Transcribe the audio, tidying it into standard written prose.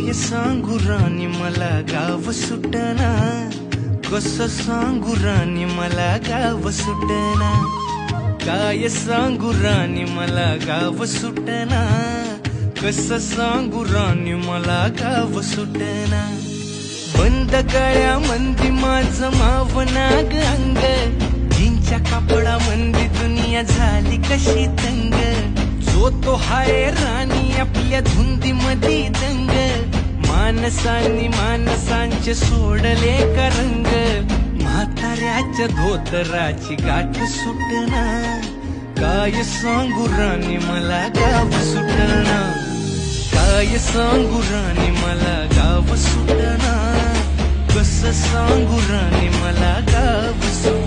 काय सांगू राणी मला गाव सुटना, कसं सांगू राणी मला गाव सुटना, काय सांगू राणी मला गाव सुटना, कसं सांगू राणी मला गाव सुटना। बंद गळ्या मंदी माझं मावनाग अंग, जीनच्या कापडा मंदी दुनिया झाली कशी तंग, जो तो हाय राणी आपल्या धुंदी मधी दंग, माणसांनी माणसांचे सोडले का रंग, म्हाताऱ्याच्या धोतराची गाठ सुटना, काय सांगू राणी मला गाव सुटना, काय सांगू राणी मला गाव सुटना, कसं सांगू राणी मला गाव सुटना।